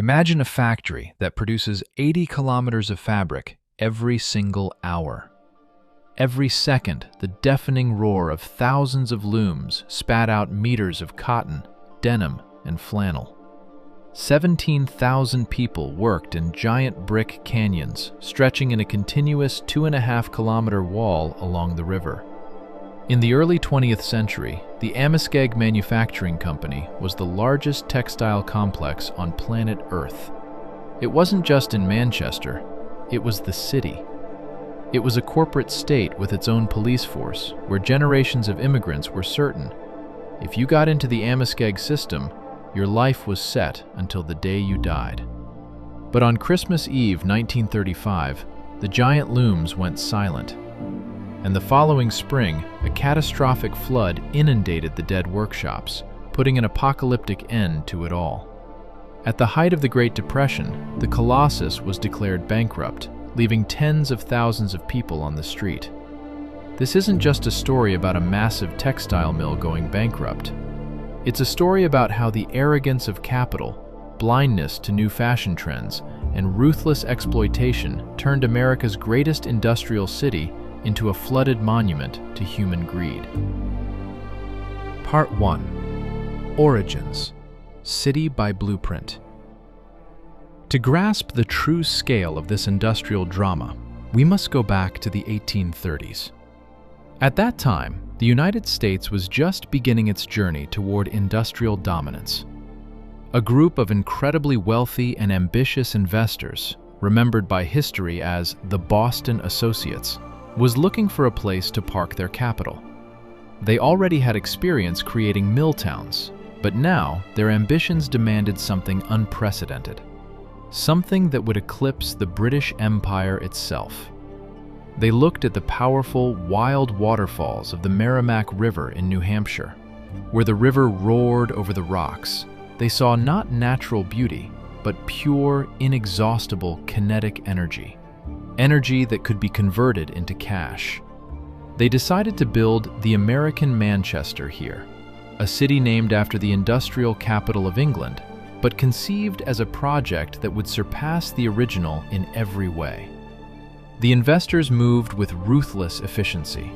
Imagine a factory that produces 80 kilometers of fabric every single hour. Every second, the deafening roar of thousands of looms spat out meters of cotton, denim, and flannel. 17,000 people worked in giant brick canyons stretching in a continuous 2.5-kilometer wall along the river. In the early 20th century, the Amoskeag Manufacturing Company was the largest textile complex on planet Earth. It wasn't just in Manchester, it was the city. It was a corporate state with its own police force, where generations of immigrants were certain if you got into the Amoskeag system, your life was set until the day you died. But on Christmas Eve 1935, the giant looms went silent. And the following spring, a catastrophic flood inundated the dead workshops, putting an apocalyptic end to it all. At the height of the Great Depression, the Colossus was declared bankrupt, leaving tens of thousands of people on the street. This isn't just a story about a massive textile mill going bankrupt. It's a story about how the arrogance of capital, blindness to new fashion trends, and ruthless exploitation turned America's greatest industrial city into a flooded monument to human greed. Part 1. Origins. City by Blueprint. To grasp the true scale of this industrial drama, we must go back to the 1830s. At that time, the United States was just beginning its journey toward industrial dominance. A group of incredibly wealthy and ambitious investors, remembered by history as the Boston Associates, was looking for a place to park their capital. They already had experience creating mill towns, but now their ambitions demanded something unprecedented. Something that would eclipse the British Empire itself. They looked at the powerful, wild waterfalls of the Merrimack River in New Hampshire. Where the river roared over the rocks, they saw not natural beauty, but pure, inexhaustible kinetic energy. Energy that could be converted into cash. They decided to build the American Manchester here, a city named after the industrial capital of England, but conceived as a project that would surpass the original in every way. The investors moved with ruthless efficiency.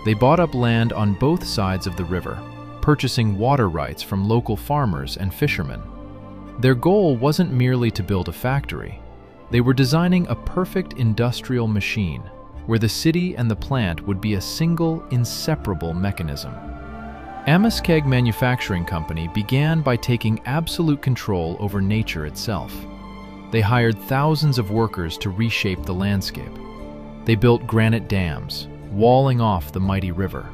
They bought up land on both sides of the river, purchasing water rights from local farmers and fishermen. Their goal wasn't merely to build a factory. They were designing a perfect industrial machine, where the city and the plant would be a single, inseparable mechanism. Amoskeag Manufacturing Company began by taking absolute control over nature itself. They hired thousands of workers to reshape the landscape. They built granite dams, walling off the mighty river.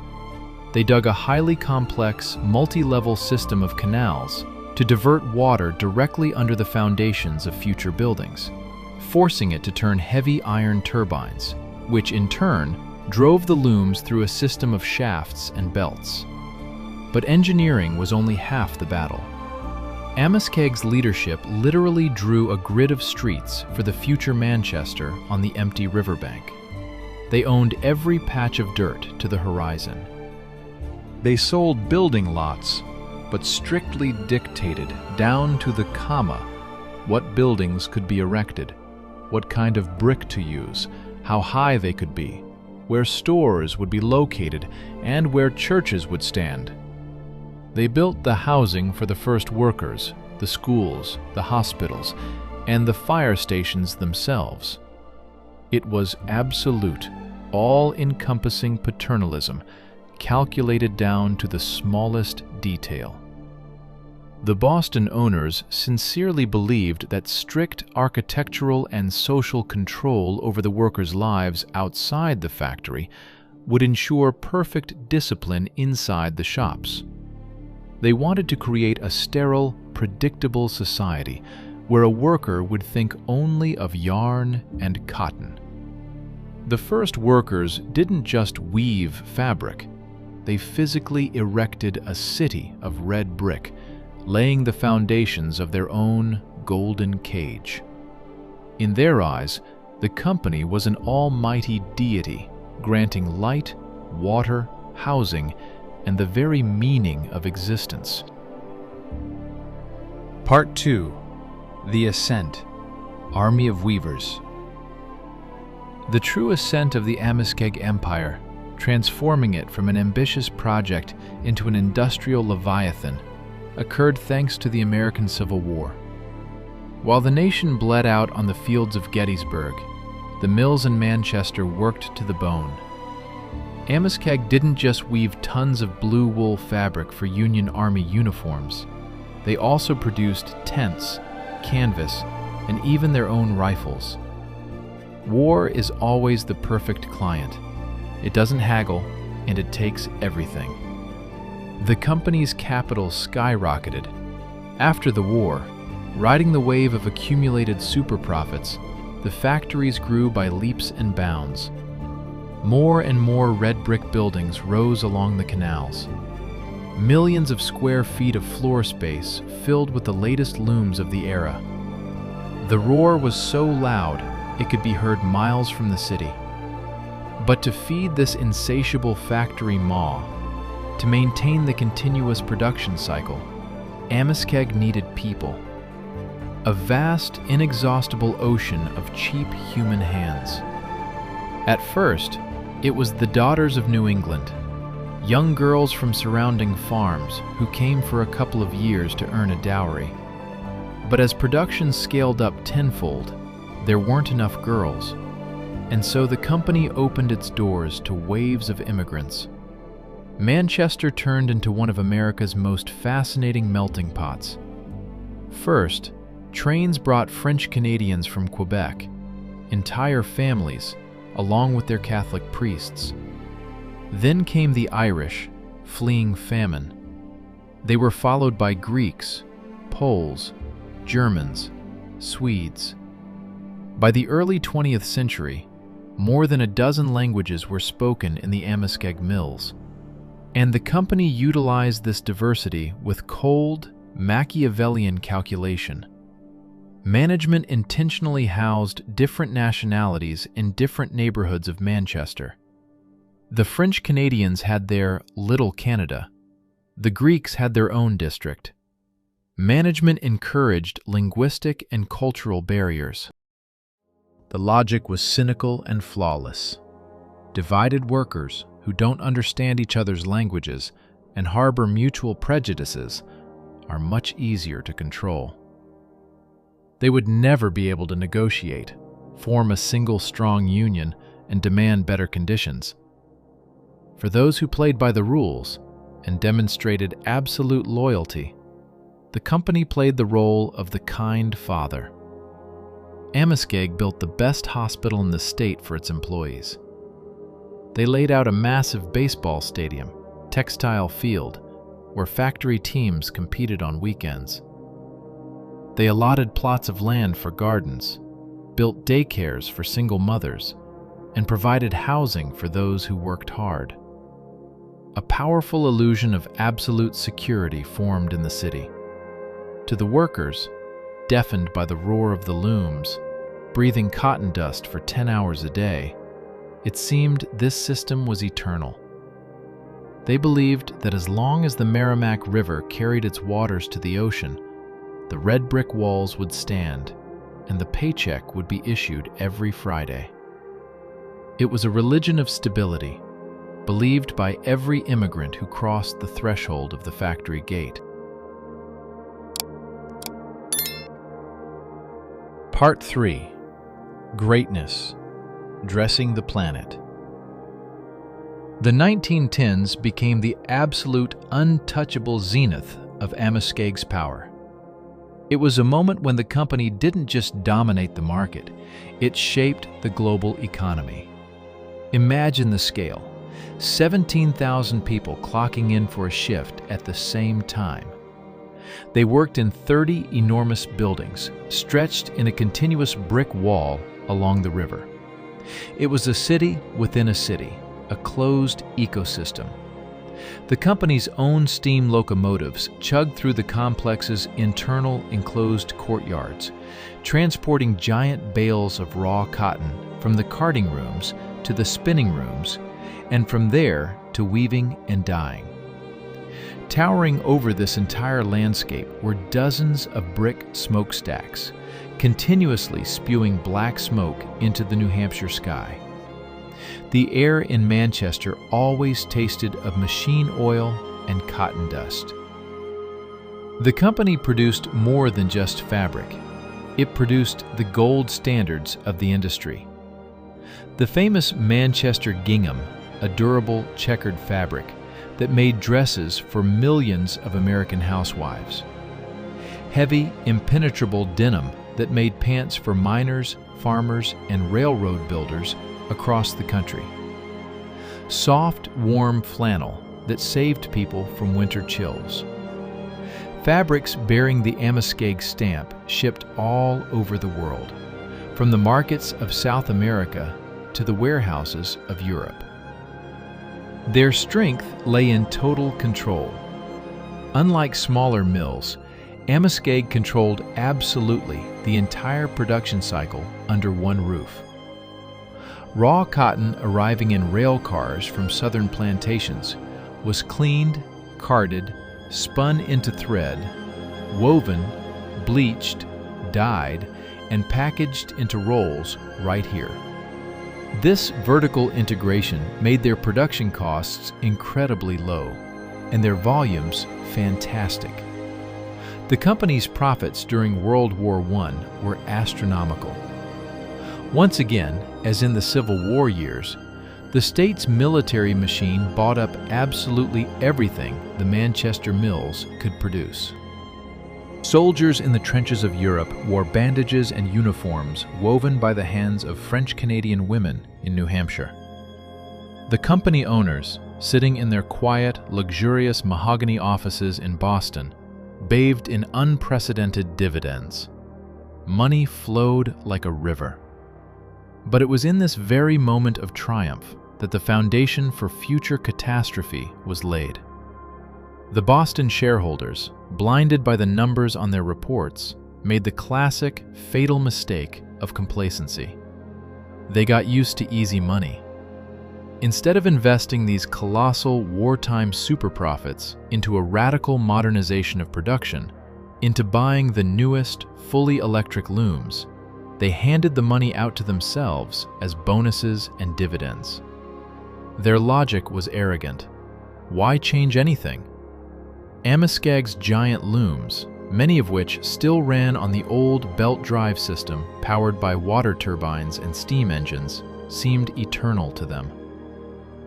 They dug a highly complex, multi-level system of canals to divert water directly under the foundations of future buildings, forcing it to turn heavy iron turbines, which in turn drove the looms through a system of shafts and belts. But engineering was only half the battle. Amoskeag's leadership literally drew a grid of streets for the future Manchester on the empty riverbank. They owned every patch of dirt to the horizon. They sold building lots, but strictly dictated, down to the comma, what buildings could be erected, what kind of brick to use, how high they could be, where stores would be located, and where churches would stand. They built the housing for the first workers, the schools, the hospitals, and the fire stations themselves. It was absolute, all-encompassing paternalism, calculated down to the smallest detail. The Boston owners sincerely believed that strict architectural and social control over the workers' lives outside the factory would ensure perfect discipline inside the shops. They wanted to create a sterile, predictable society where a worker would think only of yarn and cotton. The first workers didn't just weave fabric. They physically erected a city of red brick, laying the foundations of their own golden cage. In their eyes, the company was an almighty deity, granting light, water, housing, and the very meaning of existence. Part 2. The Ascent, Army of Weavers. The true ascent of the Amoskeag Empire, transforming it from an ambitious project into an industrial leviathan, occurred thanks to the American Civil War. While the nation bled out on the fields of Gettysburg, the mills in Manchester worked to the bone. Amoskeag didn't just weave tons of blue wool fabric for Union Army uniforms. They also produced tents, canvas, and even their own rifles. War is always the perfect client. It doesn't haggle, and it takes everything. The company's capital skyrocketed. After the war, riding the wave of accumulated super profits, the factories grew by leaps and bounds. More and more red brick buildings rose along the canals. Millions of square feet of floor space filled with the latest looms of the era. The roar was so loud, it could be heard miles from the city. But to feed this insatiable factory maw, to maintain the continuous production cycle, Amoskeag needed people. A vast, inexhaustible ocean of cheap human hands. At first, it was the daughters of New England, young girls from surrounding farms who came for a couple of years to earn a dowry. But as production scaled up tenfold, there weren't enough girls, and so the company opened its doors to waves of immigrants. Manchester turned into one of America's most fascinating melting pots. First, trains brought French Canadians from Quebec, entire families, along with their Catholic priests. Then came the Irish, fleeing famine. They were followed by Greeks, Poles, Germans, Swedes. By the early 20th century, more than a dozen languages were spoken in the Amoskeag mills, and the company utilized this diversity with cold, Machiavellian calculation. Management intentionally housed different nationalities in different neighborhoods of Manchester. The French Canadians had their Little Canada. The Greeks had their own district. Management encouraged linguistic and cultural barriers. The logic was cynical and flawless. Divided workers who don't understand each other's languages and harbor mutual prejudices are much easier to control. They would never be able to negotiate, form a single strong union, and demand better conditions. For those who played by the rules and demonstrated absolute loyalty, the company played the role of the kind father. Amoskeag built the best hospital in the state for its employees. They laid out a massive baseball stadium, Textile Field, where factory teams competed on weekends. They allotted plots of land for gardens, built daycares for single mothers, and provided housing for those who worked hard. A powerful illusion of absolute security formed in the city. To the workers, deafened by the roar of the looms, breathing cotton dust for 10 hours a day, it seemed this system was eternal. They believed that as long as the Merrimack River carried its waters to the ocean, the red brick walls would stand, and the paycheck would be issued every Friday. It was a religion of stability, believed by every immigrant who crossed the threshold of the factory gate. Part 3. Greatness. Dressing the planet. The 1910s became the absolute untouchable zenith of Amoskeag's power. It was a moment when the company didn't just dominate the market, it shaped the global economy. Imagine the scale: 17,000 people clocking in for a shift at the same time. They worked in 30 enormous buildings, stretched in a continuous brick wall along the river. It was a city within a city, a closed ecosystem. The company's own steam locomotives chugged through the complex's internal enclosed courtyards, transporting giant bales of raw cotton from the carding rooms to the spinning rooms, and from there to weaving and dyeing. Towering over this entire landscape were dozens of brick smokestacks, continuously spewing black smoke into the New Hampshire sky. The air in Manchester always tasted of machine oil and cotton dust. The company produced more than just fabric. It produced the gold standards of the industry. The famous Manchester gingham, a durable checkered fabric that made dresses for millions of American housewives. Heavy, impenetrable denim that made pants for miners, farmers, and railroad builders across the country. Soft, warm flannel that saved people from winter chills. Fabrics bearing the Amoskeag stamp shipped all over the world, from the markets of South America to the warehouses of Europe. Their strength lay in total control. Unlike smaller mills, Amoskeag controlled absolutely the entire production cycle under one roof. Raw cotton arriving in rail cars from southern plantations was cleaned, carded, spun into thread, woven, bleached, dyed, and packaged into rolls right here. This vertical integration made their production costs incredibly low, and their volumes fantastic. The company's profits during World War I were astronomical. Once again, as in the Civil War years, the state's military machine bought up absolutely everything the Manchester mills could produce. Soldiers in the trenches of Europe wore bandages and uniforms woven by the hands of French-Canadian women in New Hampshire. The company owners, sitting in their quiet, luxurious mahogany offices in Boston, bathed in unprecedented dividends. Money flowed like a river. But it was in this very moment of triumph that the foundation for future catastrophe was laid. The Boston shareholders, blinded by the numbers on their reports, made the classic, fatal mistake of complacency. They got used to easy money. Instead of investing these colossal wartime super profits into a radical modernization of production, into buying the newest, fully electric looms, they handed the money out to themselves as bonuses and dividends. Their logic was arrogant. Why change anything? Amoskeag's giant looms, many of which still ran on the old belt drive system powered by water turbines and steam engines, seemed eternal to them.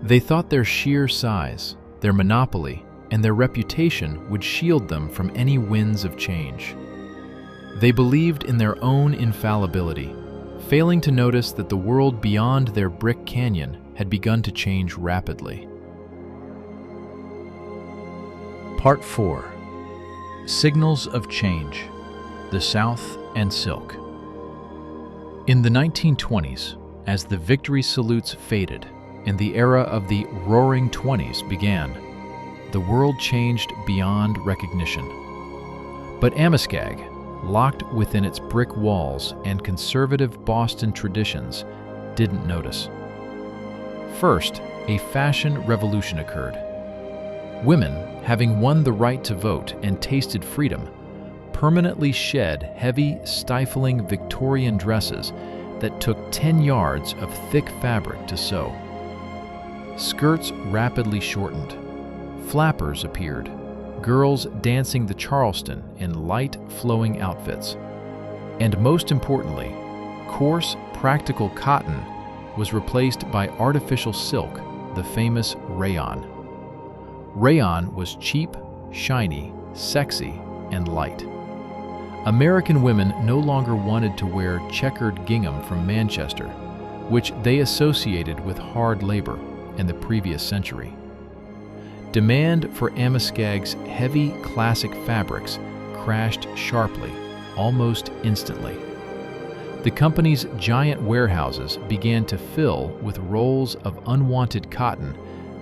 They thought their sheer size, their monopoly, and their reputation would shield them from any winds of change. They believed in their own infallibility, failing to notice that the world beyond their brick canyon had begun to change rapidly. Part 4. Signals of Change, the South and Silk. In the 1920s, as the victory salutes faded and the era of the Roaring Twenties began, the world changed beyond recognition. But Amoskeag, locked within its brick walls and conservative Boston traditions, didn't notice. First, a fashion revolution occurred. Women, having won the right to vote and tasted freedom, permanently shed heavy, stifling Victorian dresses that took 10 yards of thick fabric to sew. Skirts rapidly shortened. Flappers appeared, girls dancing the Charleston in light, flowing outfits. And most importantly, coarse, practical cotton was replaced by artificial silk, the famous rayon. Rayon was cheap, shiny, sexy, and light. American women no longer wanted to wear checkered gingham from Manchester, which they associated with hard labor in the previous century. Demand for Amoskeag's heavy, classic fabrics crashed sharply, almost instantly. The company's giant warehouses began to fill with rolls of unwanted cotton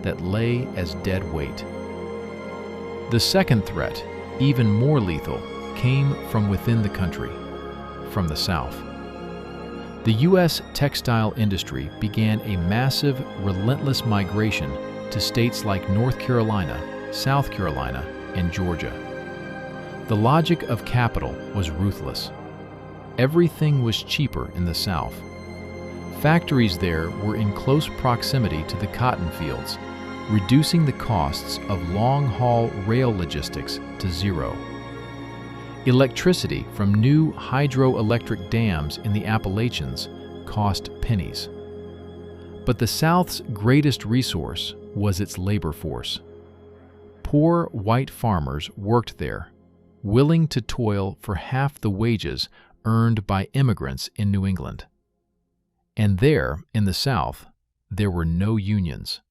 that lay as dead weight. The second threat, even more lethal, came from within the country, from the South. The U.S. textile industry began a massive, relentless migration to states like North Carolina, South Carolina, and Georgia. The logic of capital was ruthless. Everything was cheaper in the South. Factories there were in close proximity to the cotton fields, reducing the costs of long-haul rail logistics to zero. Electricity from new hydroelectric dams in the Appalachians cost pennies. But the South's greatest resource was its labor force. Poor white farmers worked there, willing to toil for half the wages earned by immigrants in New England. And there, in the South, there were no unions.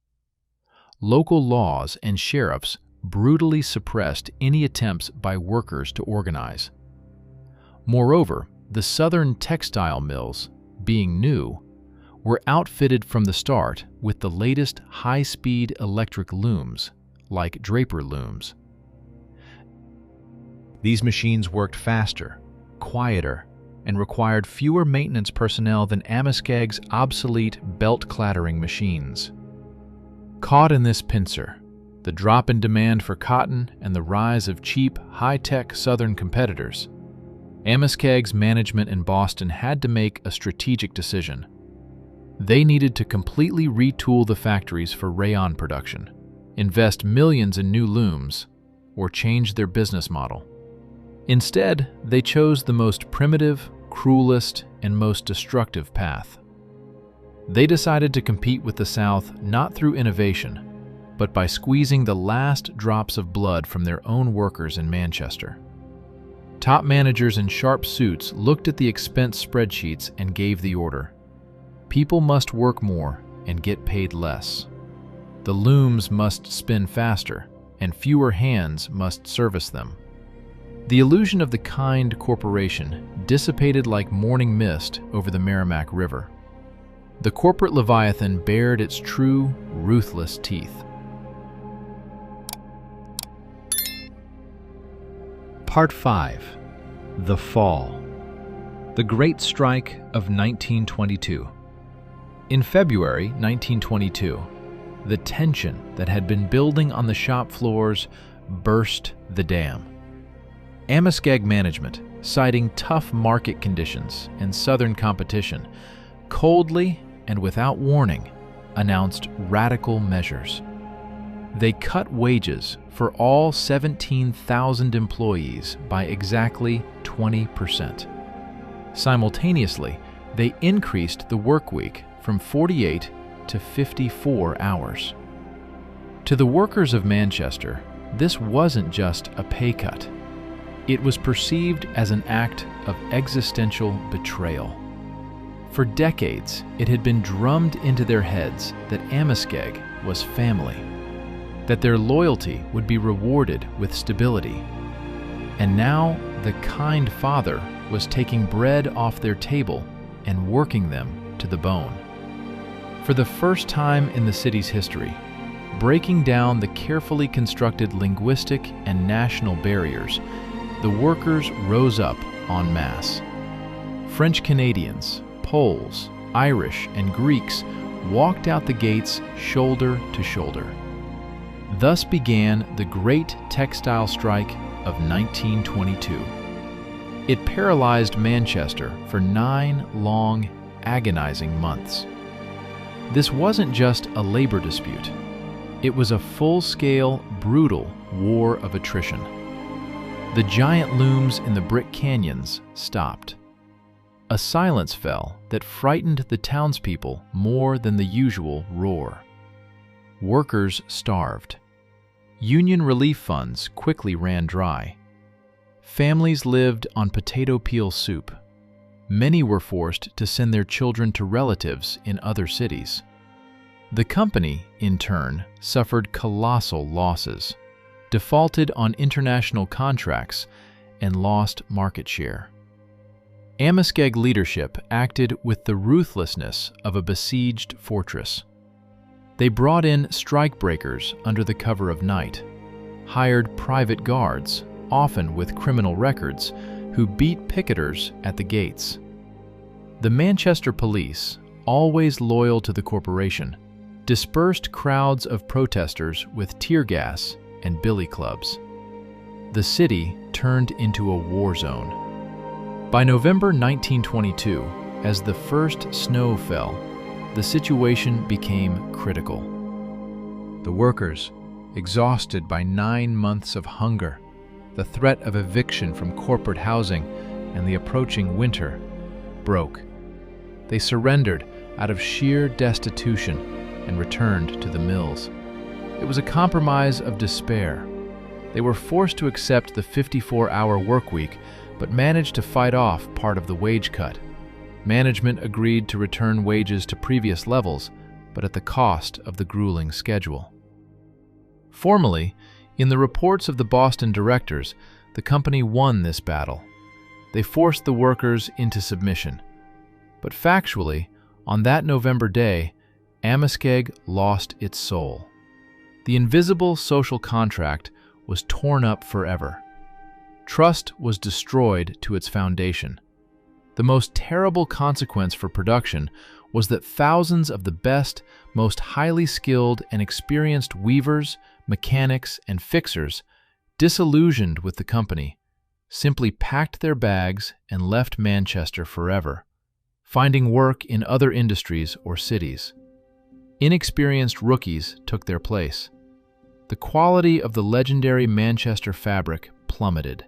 Local laws and sheriffs brutally suppressed any attempts by workers to organize. Moreover, the Southern textile mills, being new, were outfitted from the start with the latest high-speed electric looms, like Draper looms. These machines worked faster, quieter, and required fewer maintenance personnel than Amoskeag's obsolete belt-clattering machines. Caught in this pincer, the drop in demand for cotton and the rise of cheap, high-tech Southern competitors, Amoskeag's management in Boston had to make a strategic decision. They needed to completely retool the factories for rayon production, invest millions in new looms, or change their business model. Instead, they chose the most primitive, cruelest, and most destructive path. They decided to compete with the South not through innovation, but by squeezing the last drops of blood from their own workers in Manchester. Top managers in sharp suits looked at the expense spreadsheets and gave the order. People must work more and get paid less. The looms must spin faster, and fewer hands must service them. The illusion of the kind corporation dissipated like morning mist over the Merrimack River. The corporate Leviathan bared its true, ruthless teeth. Part 5. The Fall. The Great Strike of 1922. In February 1922, the tension that had been building on the shop floors burst the dam. Amoskeag management, citing tough market conditions and Southern competition, coldly and without warning, announced radical measures. They cut wages for all 17,000 employees by exactly 20%. Simultaneously, they increased the work week from 48 to 54 hours. To the workers of Manchester, this wasn't just a pay cut. It was perceived as an act of existential betrayal. For decades, it had been drummed into their heads that Amoskeag was family, that their loyalty would be rewarded with stability. And now the kind father was taking bread off their table and working them to the bone. For the first time in the city's history, breaking down the carefully constructed linguistic and national barriers, the workers rose up en masse. French Canadians, Poles, Irish, and Greeks walked out the gates shoulder to shoulder. Thus began the Great Textile Strike of 1922. It paralyzed Manchester for 9 long, agonizing months. This wasn't just a labor dispute. It was a full-scale, brutal war of attrition. The giant looms in the brick canyons stopped. A silence fell that frightened the townspeople more than the usual roar. Workers starved. Union relief funds quickly ran dry. Families lived on potato peel soup. Many were forced to send their children to relatives in other cities. The company, in turn, suffered colossal losses, defaulted on international contracts, and lost market share. Amoskeag leadership acted with the ruthlessness of a besieged fortress. They brought in strikebreakers under the cover of night, hired private guards, often with criminal records, who beat picketers at the gates. The Manchester police, always loyal to the corporation, dispersed crowds of protesters with tear gas and billy clubs. The city turned into a war zone. By November 1922, as the first snow fell, the situation became critical. The workers, exhausted by 9 months of hunger, the threat of eviction from corporate housing, and the approaching winter, broke. They surrendered out of sheer destitution and returned to the mills. It was a compromise of despair. They were forced to accept the 54-hour workweek, but managed to fight off part of the wage cut. Management agreed to return wages to previous levels, but at the cost of the grueling schedule. Formally, in the reports of the Boston directors, the company won this battle. They forced the workers into submission. But factually, on that November day, Amoskeag lost its soul. The invisible social contract was torn up forever. Trust was destroyed to its foundation. The most terrible consequence for production was that thousands of the best, most highly skilled and experienced weavers, mechanics, and fixers, disillusioned with the company, simply packed their bags and left Manchester forever, finding work in other industries or cities. Inexperienced rookies took their place. The quality of the legendary Manchester fabric plummeted.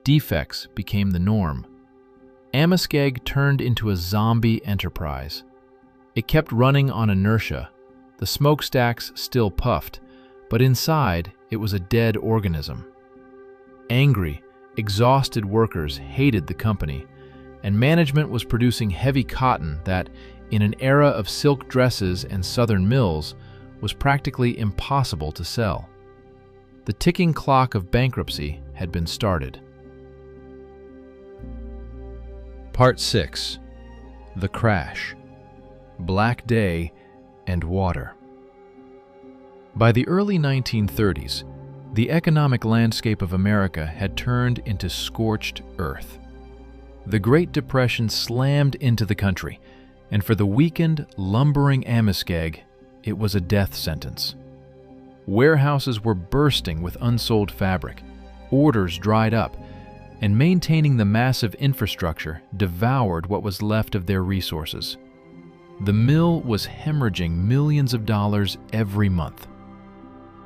Defects became the norm. Amoskeag turned into a zombie enterprise. It kept running on inertia. The smokestacks still puffed, but inside it was a dead organism. Angry, exhausted workers hated the company, and management was producing heavy cotton that, in an era of silk dresses and southern mills, was practically impossible to sell. The ticking clock of bankruptcy had been started. Part 6. The Crash. Black Day and Water. By the early 1930s, the economic landscape of America had turned into scorched earth. The Great Depression slammed into the country, and for the weakened, lumbering Amoskeag, it was a death sentence. Warehouses were bursting with unsold fabric, orders dried up, and maintaining the massive infrastructure devoured what was left of their resources. The mill was hemorrhaging millions of dollars every month.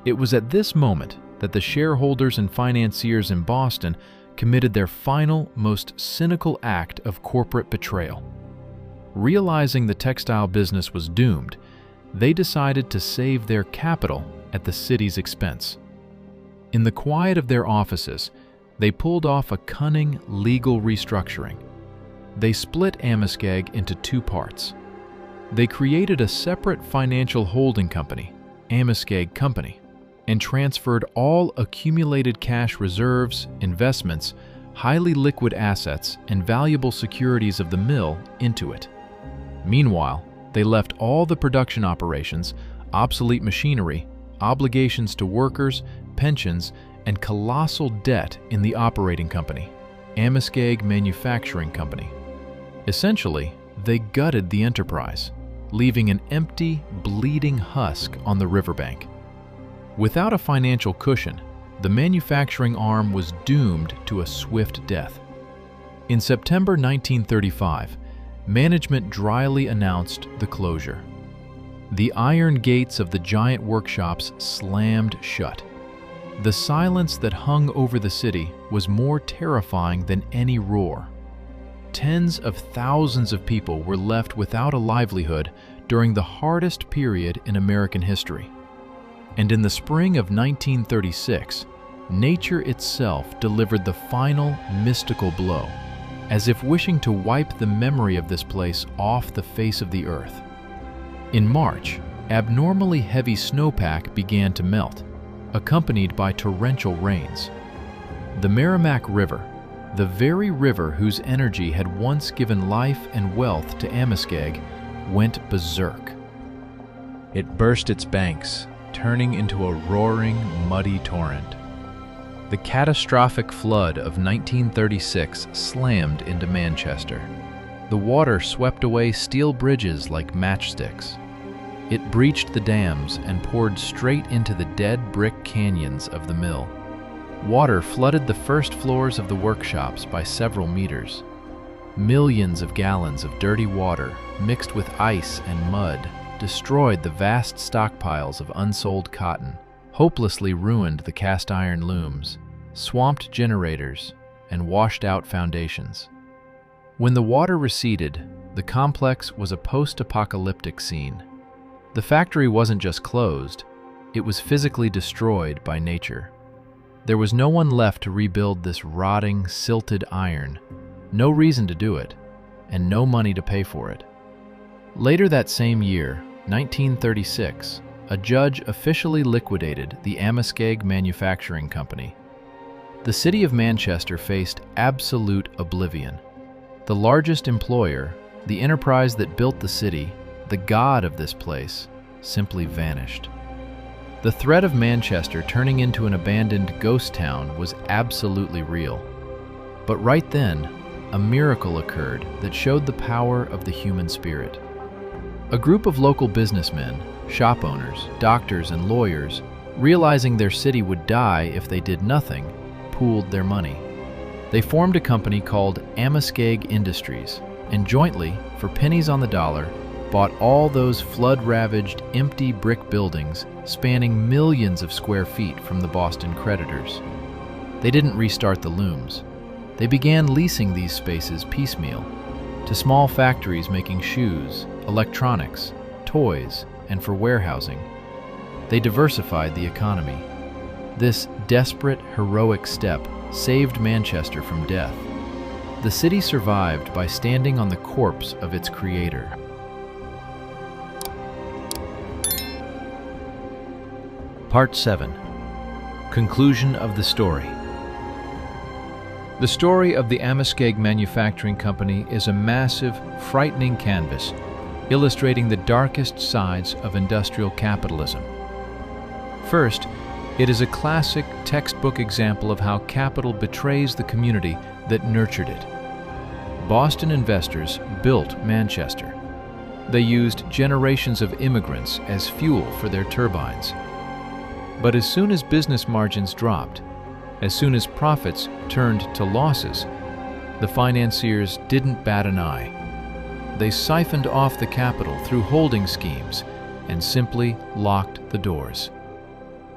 It was at this moment that the shareholders and financiers in Boston committed their final, most cynical act of corporate betrayal. Realizing the textile business was doomed, they decided to save their capital at the city's expense. In the quiet of their offices, they pulled off a cunning legal restructuring. They split Amoskeag into 2 parts. They created a separate financial holding company, Amoskeag Company, and transferred all accumulated cash reserves, investments, highly liquid assets, and valuable securities of the mill into it. Meanwhile, they left all the production operations, obsolete machinery, obligations to workers, pensions, and colossal debt in the operating company, Amoskeag Manufacturing Company. Essentially, they gutted the enterprise, leaving an empty, bleeding husk on the riverbank. Without a financial cushion, the manufacturing arm was doomed to a swift death. In September 1935, management dryly announced the closure. The iron gates of the giant workshops slammed shut. The silence that hung over the city was more terrifying than any roar. Tens of thousands of people were left without a livelihood during the hardest period in American history. And in the spring of 1936, nature itself delivered the final mystical blow, as if wishing to wipe the memory of this place off the face of the earth. In March, abnormally heavy snowpack began to melt, accompanied by torrential rains. The Merrimack River, the very river whose energy had once given life and wealth to Amoskeag, went berserk. It burst its banks, turning into a roaring, muddy torrent. The catastrophic flood of 1936 slammed into Manchester. The water swept away steel bridges like matchsticks. It breached the dams and poured straight into the dead brick canyons of the mill. Water flooded the first floors of the workshops by several meters. Millions of gallons of dirty water, mixed with ice and mud, destroyed the vast stockpiles of unsold cotton, hopelessly ruined the cast iron looms, swamped generators, and washed out foundations. When the water receded, the complex was a post-apocalyptic scene. The factory wasn't just closed, it was physically destroyed by nature. There was no one left to rebuild this rotting, silted iron, no reason to do it, and no money to pay for it. Later that same year, 1936, a judge officially liquidated the Amoskeag Manufacturing Company. The city of Manchester faced absolute oblivion. The largest employer, the enterprise that built the city, the god of this place, simply vanished. The threat of Manchester turning into an abandoned ghost town was absolutely real. But right then, a miracle occurred that showed the power of the human spirit. A group of local businessmen, shop owners, doctors, and lawyers, realizing their city would die if they did nothing, pooled their money. They formed a company called Amoskeag Industries, and jointly, for pennies on the dollar, bought all those flood-ravaged, empty brick buildings spanning millions of square feet from the Boston creditors. They didn't restart the looms. They began leasing these spaces piecemeal to small factories making shoes, electronics, toys, and for warehousing. They diversified the economy. This desperate, heroic step saved Manchester from death. The city survived by standing on the corpse of its creator. Part 7. Conclusion of the story. The story of the Amoskeag Manufacturing Company is a massive, frightening canvas illustrating the darkest sides of industrial capitalism. First, it is a classic textbook example of how capital betrays the community that nurtured it. Boston investors built Manchester. They used generations of immigrants as fuel for their turbines. But as soon as business margins dropped, as soon as profits turned to losses, the financiers didn't bat an eye. They siphoned off the capital through holding schemes and simply locked the doors.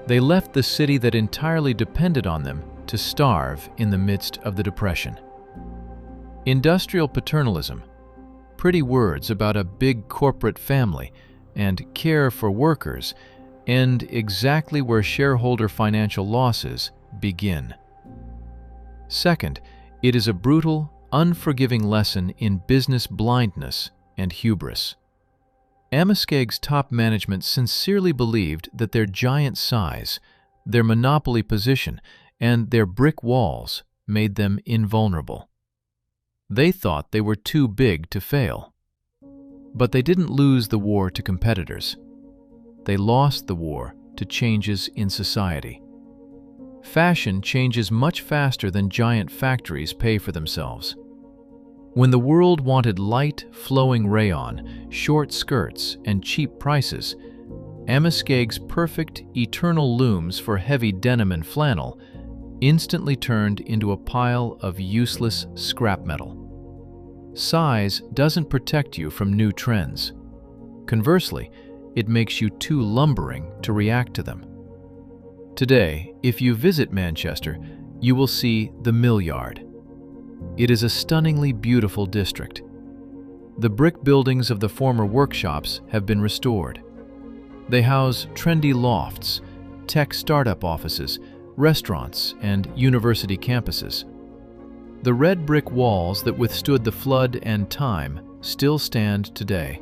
They left the city that entirely depended on them to starve in the midst of the Depression. Industrial paternalism, pretty words about a big corporate family and care for workers, end exactly where shareholder financial losses begin. Second, it is a brutal, unforgiving lesson in business blindness and hubris. Amoskeag's top management sincerely believed that their giant size, their monopoly position, and their brick walls made them invulnerable. They thought they were too big to fail. But they didn't lose the war to competitors. They lost the war to changes in society. Fashion changes much faster than giant factories pay for themselves. When the world wanted light, flowing rayon, short skirts, and cheap prices, Amoskeag's perfect, eternal looms for heavy denim and flannel instantly turned into a pile of useless scrap metal. Size doesn't protect you from new trends. Conversely, it makes you too lumbering to react to them. Today, if you visit Manchester, you will see the Mill Yard. It is a stunningly beautiful district. The brick buildings of the former workshops have been restored. They house trendy lofts, tech startup offices, restaurants, and university campuses. The red brick walls that withstood the flood and time still stand today.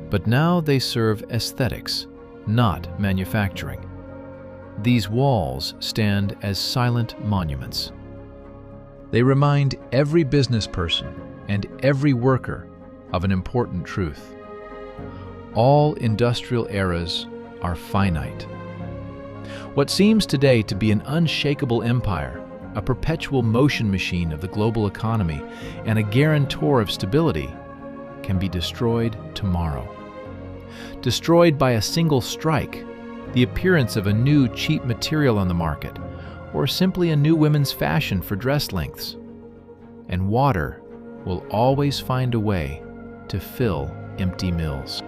But now they serve aesthetics, not manufacturing. These walls stand as silent monuments. They remind every business person and every worker of an important truth. All industrial eras are finite. What seems today to be an unshakable empire, a perpetual motion machine of the global economy, and a guarantor of stability, can be destroyed tomorrow. Destroyed by a single strike, the appearance of a new cheap material on the market, or simply a new women's fashion for dress lengths. And water will always find a way to fill empty mills.